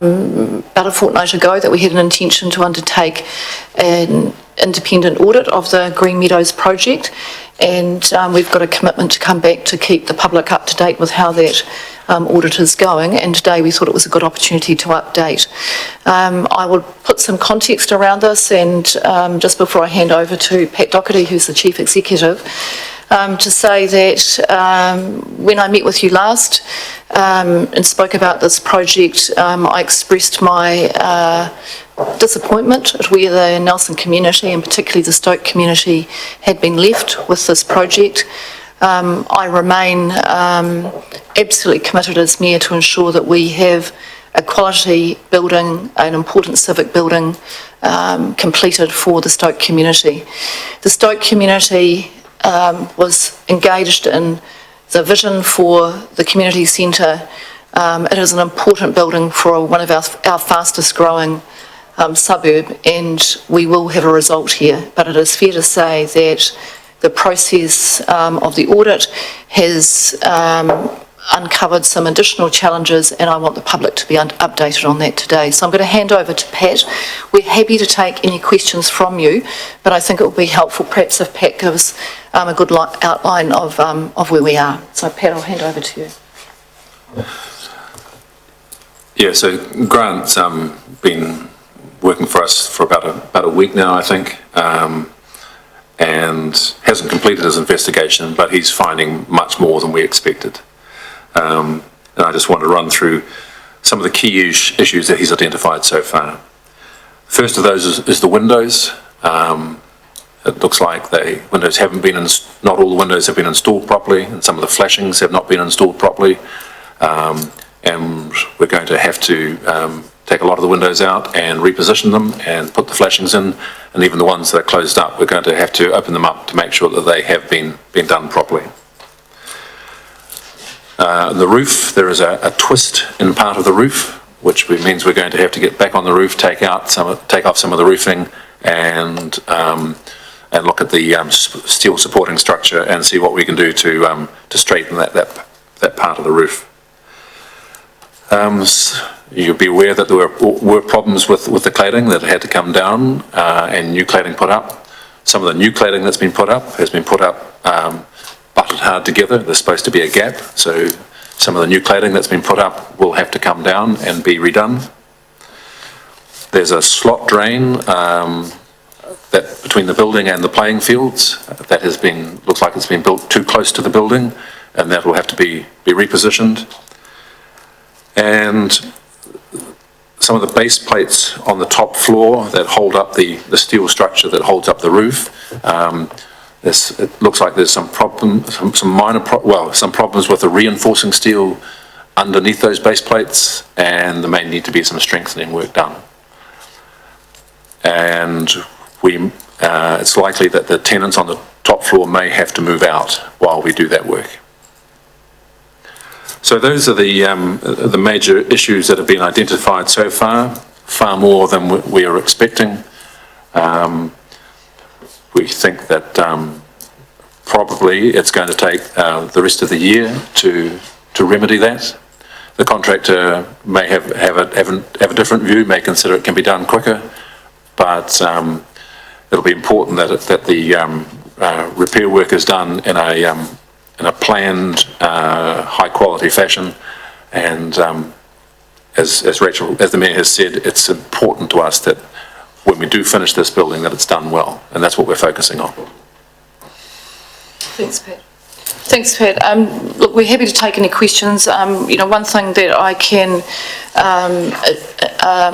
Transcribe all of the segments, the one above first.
about a fortnight ago that we had an intention to undertake an independent audit of the Greenmeadows project, and we've got a commitment to come back to keep the public up to date with how that audit is going, and today we thought it was a good opportunity to update. I will put some context around this, and just before I hand over to Pat Doherty, who's the Chief Executive, to say that when I met with you last and spoke about this project, I expressed my disappointment at where the Nelson community, and particularly the Stoke community, had been left with this project. I remain absolutely committed as Mayor to ensure that we have a quality building, an important civic building, completed for the Stoke community. The Stoke community was engaged in the vision for the community centre. It is an important building for one of our fastest growing suburb, and we will have a result here, but it is fair to say that the process of the audit has uncovered some additional challenges, and I want the public to be updated on that today. So I'm going to hand over to Pat. We're happy to take any questions from you, but I think it would be helpful perhaps if Pat gives a good outline of where we are. So Pat, I'll hand over to you. Yeah, so Grant's been working for us for about a week now, I think, and hasn't completed his investigation, but he's finding much more than we expected. And I just want to run through some of the key issues that he's identified so far. First of those is the windows. It looks like windows haven't been, not all the windows have been installed properly, and some of the flashings have not been installed properly. And we're going to have to take a lot of the windows out and reposition them and put the flashings in, and even the ones that are closed up, we're going to have to open them up to make sure that they have been done properly. The roof, there is a twist in part of the roof, which means we're going to have to get back on the roof, take off some of the roofing, and look at the steel supporting structure and see what we can do to straighten that part of the roof. You'll be aware that there were problems with the cladding that had to come down and new cladding put up. Some of the new cladding that's been put up has been put up butted hard together. There's supposed to be a gap, so some of the new cladding that's been put up will have to come down and be redone. There's a slot drain that between the building and the playing fields that looks like it's been built too close to the building, and that will have to be repositioned. And some of the base plates on the top floor that hold up the steel structure that holds up the roof, it looks like there's some problems with the reinforcing steel underneath those base plates, and there may need to be some strengthening work done. And it's likely that the tenants on the top floor may have to move out while we do that work. So those are the major issues that have been identified so far more than we are expecting. We think that probably it's going to take the rest of the year to remedy that. The contractor may have a different view, may consider it can be done quicker, but it'll be important that the repair work is done in a planned, high-quality fashion, and as the Mayor has said, it's important to us that when we do finish this building, that it's done well, and that's what we're focusing on. Thanks, Pat. Thanks, Pat. Look, we're happy to take any questions. One thing that I can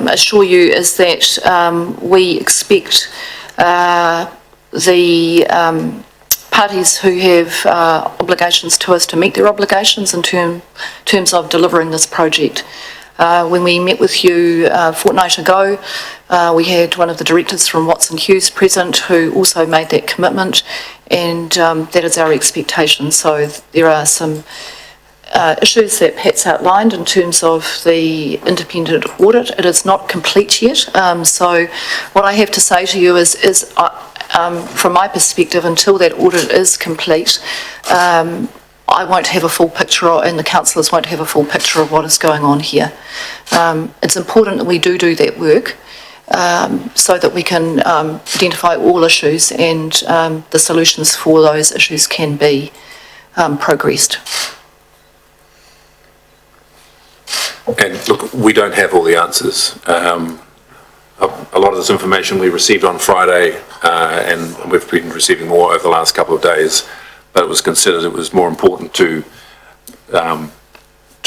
assure you is that we expect the parties who have obligations to us to meet their obligations in terms of delivering this project. When we met with you a fortnight ago, we had one of the directors from Watson Hughes present who also made that commitment, and that is our expectation. So there are some issues that Pat's outlined in terms of the independent audit. It is not complete yet. So what I have to say to you is from my perspective, until that audit is complete, I won't have a full picture, and the councillors won't have a full picture of what is going on here. It's important that we do that work so that we can identify all issues and the solutions for those issues can be progressed. And look, we don't have all the answers. A lot of this information we received on Friday, and we've been receiving more over the last couple of days, but it was considered it was more important to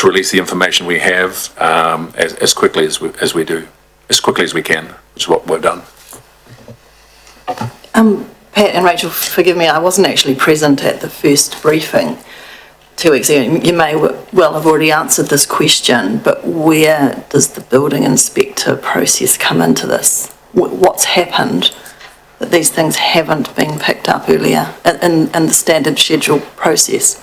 release the information we have as quickly as we do, as quickly as we can, which is what we've done. Pat and Rachel, forgive me, I wasn't actually present at the first briefing 2 weeks ago. You may well have already answered this question, but where does the building inspector process come into this? What's happened that these things haven't been picked up earlier in the standard schedule process?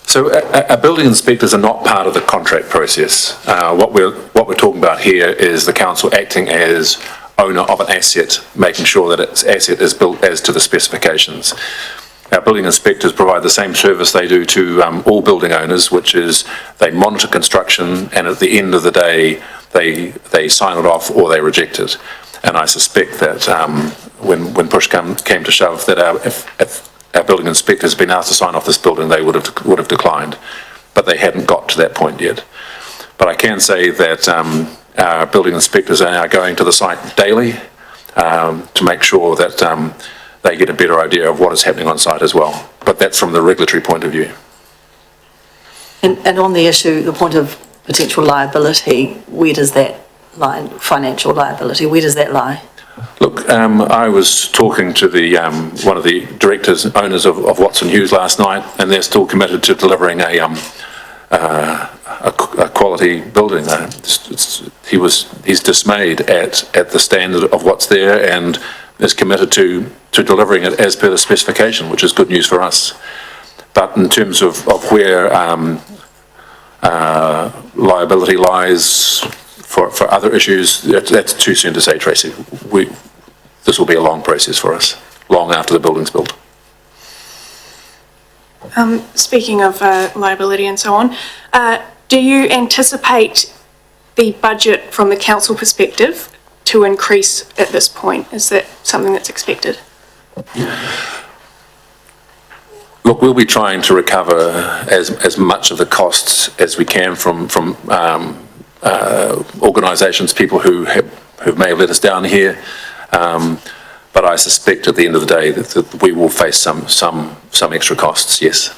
So our building inspectors are not part of the contract process. What we're talking about here is the council acting as owner of an asset, making sure that its asset is built as to the specifications. Our building inspectors provide the same service they do to all building owners, which is they monitor construction, and at the end of the day, they sign it off or they reject it. And I suspect that when push came to shove, that if our building inspectors had been asked to sign off this building, they would have declined, but they hadn't got to that point yet. But I can say that our building inspectors are now going to the site daily to make sure that they get a better idea of what is happening on site as well. But that's from the regulatory point of view. And on the issue, the point of potential liability, where does that lie? Financial liability, where does that lie? Look, I was talking to the one of the directors, owners of Watson Hughes last night, and they're still committed to delivering a quality building. He's dismayed at the standard of what's there, and is committed to delivering it as per the specification, which is good news for us. But in terms of where liability lies for other issues, that's too soon to say, Tracy. This will be a long process for us, long after the building's built. Speaking of liability and so on, do you anticipate the budget from the council perspective to increase at this point? Is that something that's expected? Look, we'll be trying to recover as much of the costs as we can from organisations, people who may have let us down here. But I suspect at the end of the day that we will face some extra costs, yes.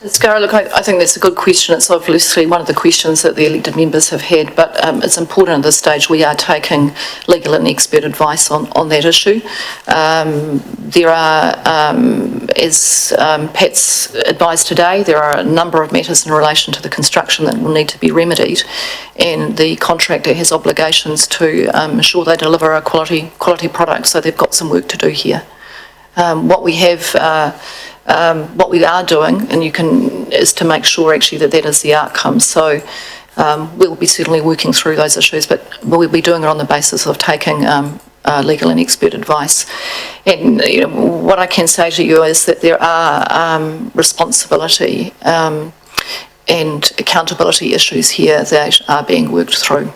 Scara, look, I think that's a good question. It's obviously one of the questions that the elected members have had, but it's important at this stage we are taking legal and expert advice on that issue. There are, as Pat's advised today, there are a number of matters in relation to the construction that will need to be remedied, and the contractor has obligations to ensure they deliver a quality product, so they've got some work to do here. What we are doing, is to make sure actually that is the outcome. So we'll be certainly working through those issues, but we'll be doing it on the basis of taking legal and expert advice. And what I can say to you is that there are responsibility and accountability issues here that are being worked through.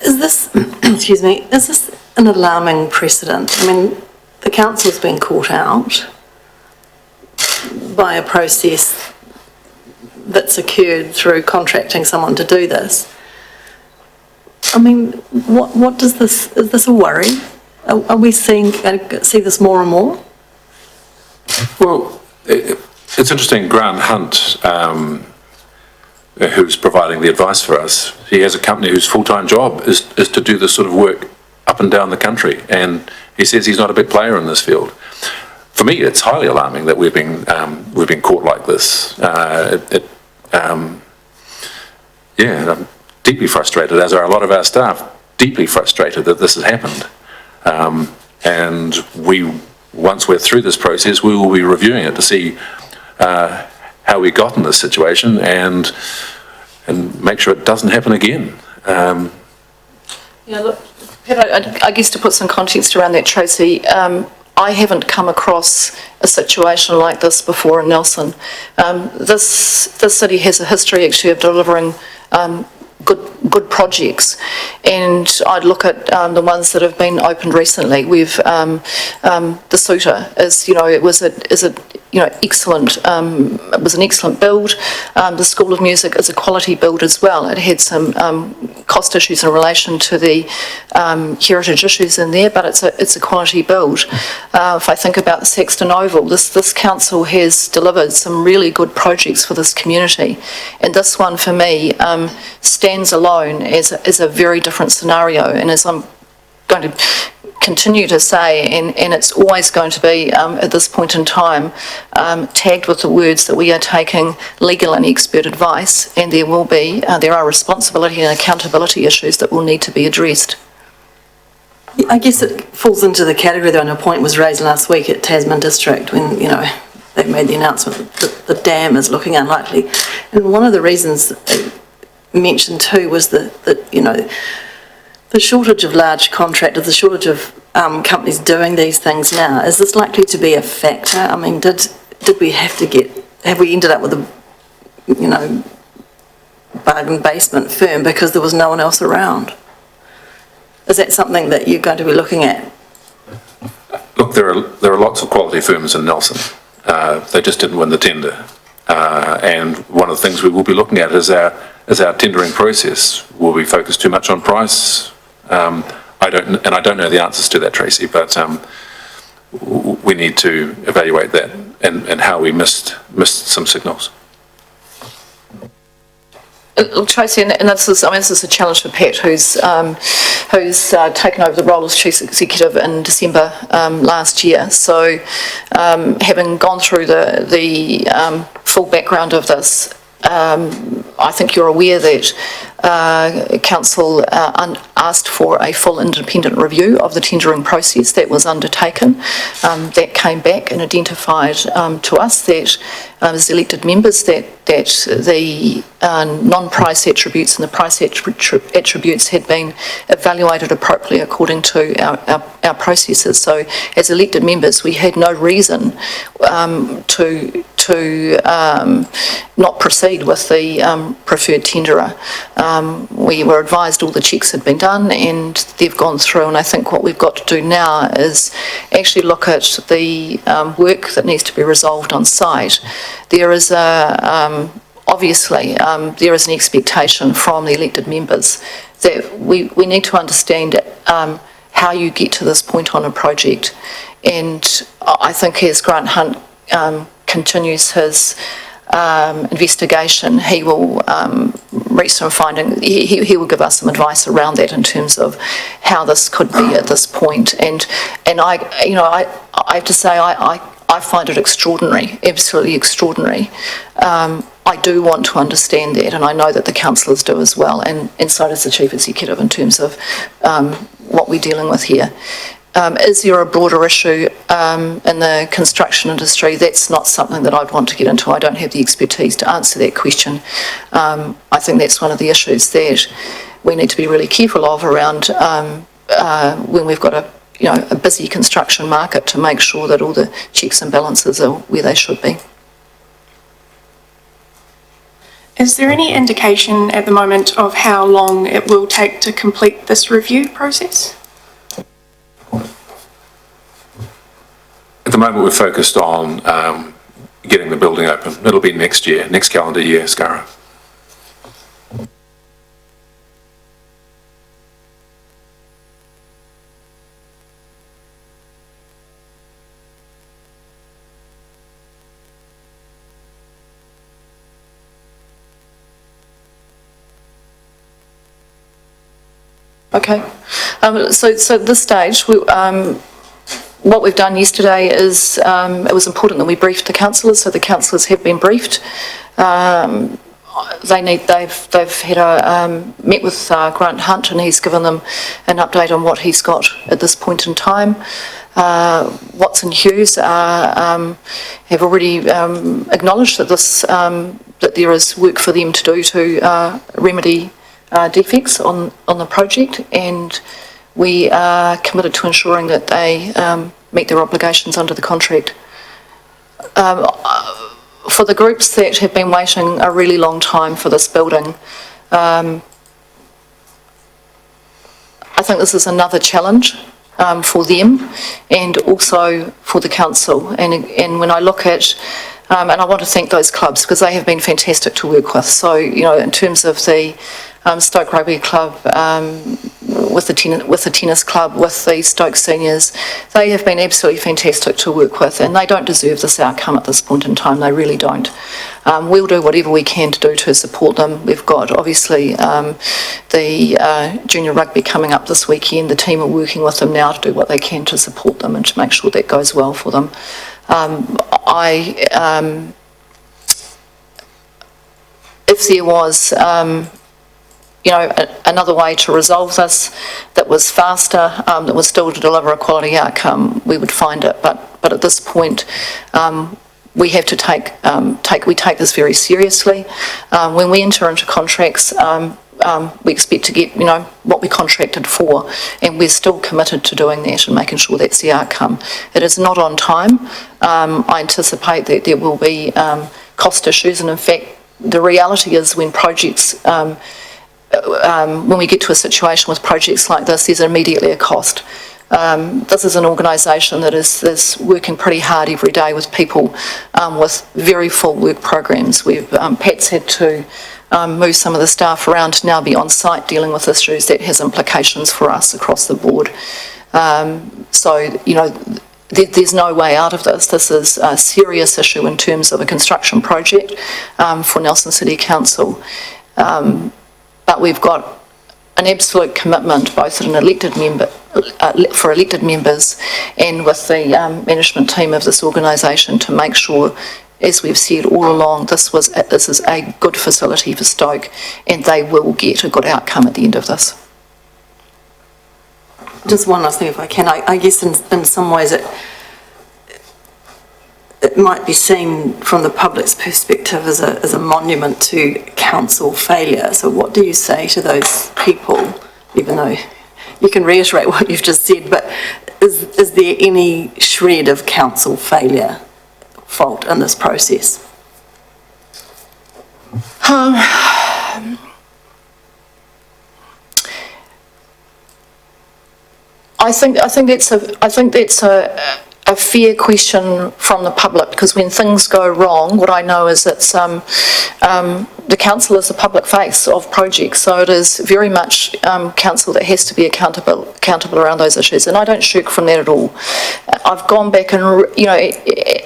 Is this, excuse me, is this an alarming precedent? I mean, the council's been caught out by a process that's occurred through contracting someone to do this. I mean, what does this, is this a worry? Are we see this more and more? Well, it's interesting, Grant Hunt, who's providing the advice for us, he has a company whose full-time job is to do this sort of work up and down the country, and he says he's not a big player in this field. For me, it's highly alarming that we've been caught like this. I'm deeply frustrated, as are a lot of our staff, deeply frustrated that this has happened. And once we're through this process, we will be reviewing it to see how we got in this situation and make sure it doesn't happen again. Yeah, look, I guess to put some context around that, Tracy, I haven't come across a situation like this before in Nelson. This city has a history actually of delivering good projects, and I'd look at the ones that have been opened recently. We've the Suter is, it was excellent. It was an excellent build. The School of Music is a quality build as well. It had some cost issues in relation to the heritage issues in there, but it's a quality build. If I think about the Sexton Oval, this council has delivered some really good projects for this community, and this one for me stands alone as a very different scenario. And as I'm going to continue to say, and it's always going to be at this point in time tagged with the words that we are taking legal and expert advice, and there are responsibility and accountability issues that will need to be addressed. I guess it falls into the category that a point was raised last week at Tasman District when, they've made the announcement that the dam is looking unlikely. And one of the reasons they mentioned too was that the shortage of large contractors, the shortage of companies doing these things now. Is this likely to be a factor? I mean, did we have we ended up with a, bargain basement firm because there was no one else around? Is that something that you're going to be looking at? Look, there are lots of quality firms in Nelson. They just didn't win the tender. And one of the things we will be looking at is our tendering process. Will we focus too much on price? I don't know the answers to that, Tracy, but we need to evaluate that and how we missed some signals. Look, Tracy, and this is a challenge for Pat, who's taken over the role as Chief Executive in December last year. So, having gone through the full background of this, I think you're aware that Council asked for a full independent review of the tendering process that was undertaken. That came back and identified to us that as elected members that the non-price attributes and the price attributes had been evaluated appropriately according to our processes. So as elected members, we had no reason to not proceed with the preferred tenderer. We were advised all the checks had been done and they've gone through, and I think what we've got to do now is actually look at the work that needs to be resolved on site. There is obviously there is an expectation from the elected members that we need to understand how you get to this point on a project, and I think as Grant Hunt continues his investigation, he will reach some finding. He will give us some advice around that in terms of how this could be at this point. And I have to say I find it extraordinary, absolutely extraordinary. I do want to understand that, and I know that the councillors do as well, and so does the Chief Executive in terms of what we're dealing with here. Is there a broader issue in the construction industry? That's not something that I'd want to get into. I don't have the expertise to answer that question. I think that's one of the issues that we need to be really careful of around when we've got a busy construction market, to make sure that all the checks and balances are where they should be. Is there any indication at the moment of how long it will take to complete this review process? At the moment, we're focused on getting the building open. It'll be next year, next calendar year, Skara. Okay, so at this stage, what we've done yesterday is it was important that we briefed the councillors, so the councillors have been briefed. They've had met with Grant Hunt, and he's given them an update on what he's got at this point in time. Watson Hughes have already acknowledged that that there is work for them to do to remedy defects on the project, and we are committed to ensuring that they meet their obligations under the contract. For the groups that have been waiting a really long time for this building, I think this is another challenge for them and also for the council. And when I look at, and I want to thank those clubs because they have been fantastic to work with. So, you know, in terms of the Stoke Rugby Club, with the tennis club, with the Stoke seniors, they have been absolutely fantastic to work with, and they don't deserve this outcome at this point in time. They really don't. We'll do whatever we can to do to support them. We've got obviously the junior rugby coming up this weekend. The team are working with them now to do what they can to support them and to make sure that goes well for them. If there was you know, another way to resolve this that was faster, that was still to deliver a quality outcome, we would find it. But at this point, we have to take this very seriously. When we enter into contracts, we expect to get, you know, what we contracted for, and we're still committed to doing that and making sure that's the outcome. It is not on time. I anticipate that there will be cost issues, and in fact, the reality is when projects when we get to a situation with projects like this, there's immediately a cost. This is an organisation that is working pretty hard every day with people with very full work programs. Pat's had to move some of the staff around to now be on site dealing with issues that has implications for us across the board. So, you know, there's no way out of this. This is a serious issue in terms of a construction project for Nelson City Council. But we've got an absolute commitment, both at an elected member, for elected members and with the management team of this organisation to make sure, as we've said all along, this is a good facility for Stoke, and they will get a good outcome at the end of this. Just one last thing, if I can. I guess in some ways it might be seen from the public's perspective as a monument to council failure. So what do you say to those people, even though you can reiterate what you've just said, but is there any shred of council failure fault in this process? I think that's a fair question from the public, because when things go wrong, what I know is it's the council is the public face of projects, so it is very much council that has to be accountable around those issues, and I don't shirk from that at all. I've gone back and, you know,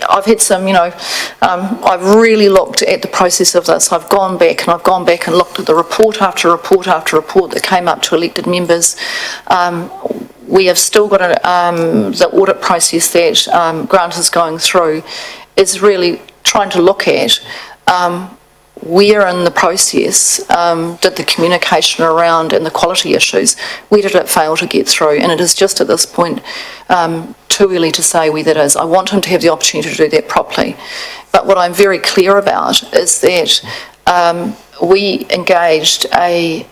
I've had some, you know, I've really looked at the process of this. I've gone back and looked at the report after report after report that came up to elected members. We have still got the audit process that Grant is going through is really trying to look at where in the process did the communication around and the quality issues, where did it fail to get through? And it is just at this point too early to say where that is. I want him to have the opportunity to do that properly. But what I'm very clear about is that we engaged a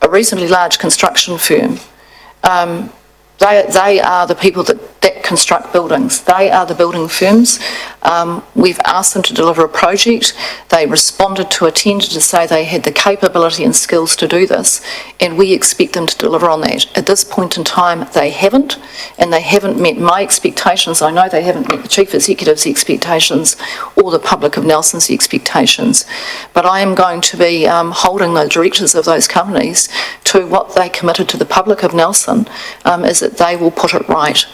reasonably large construction firm. They are the people that construct buildings. They are the building firms. We've asked them to deliver a project. They responded to a tender to say they had the capability and skills to do this, and we expect them to deliver on that. At this point in time, they haven't, and they haven't met my expectations. I know they haven't met the Chief Executive's expectations or the public of Nelson's expectations, but I am going to be holding the directors of those companies to what they committed to the public of Nelson, is that they will put it right.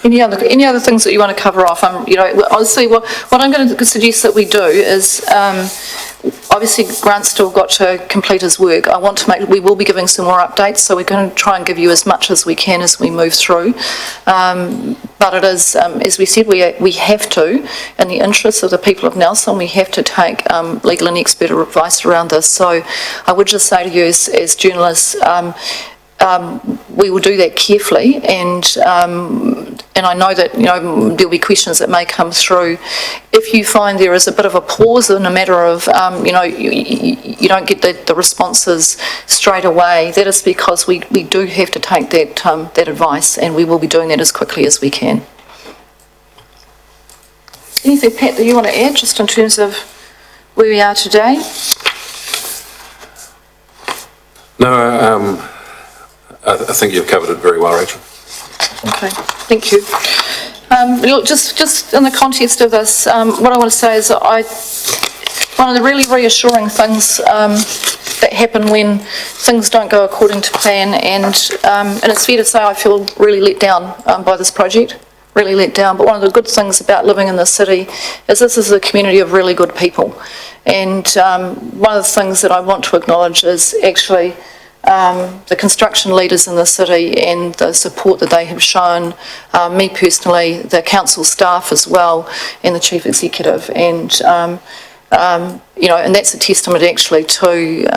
Any other things that you want to cover off? Honestly, what I'm going to suggest that we do is, obviously Grant's still got to complete his work. We will be giving some more updates, so we're going to try and give you as much as we can as we move through. But it is, as we said, we have to, in the interests of the people of Nelson, we have to take legal and expert advice around this. So I would just say to you as journalists, we will do that carefully, and I know that, there'll be questions that may come through. If you find there is a bit of a pause in a matter of, you don't get the responses straight away, that is because we do have to take that advice, and we will be doing that as quickly as we can. Anything, Pat, that you want to add, just in terms of where we are today? No, I think you've covered it very well, Rachel. Okay, thank you. Look, just in the context of this, what I want to say is that one of the really reassuring things that happen when things don't go according to plan, and it's fair to say I feel really let down by this project, really let down, but one of the good things about living in the city is this is a community of really good people. And one of the things that I want to acknowledge is actually the construction leaders in the city and the support that they have shown, me personally, the council staff as well, and the chief executive. And, and that's a testament actually to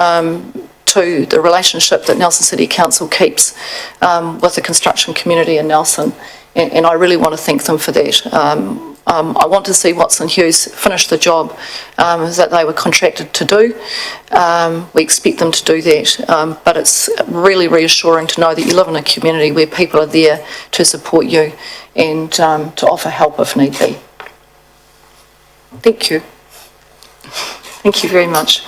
the relationship that Nelson City Council keeps with the construction community in Nelson. And I really want to thank them for that. I want to see Watson Hughes finish the job that they were contracted to do. We expect them to do that, but it's really reassuring to know that you live in a community where people are there to support you and to offer help if need be. Thank you. Thank you very much.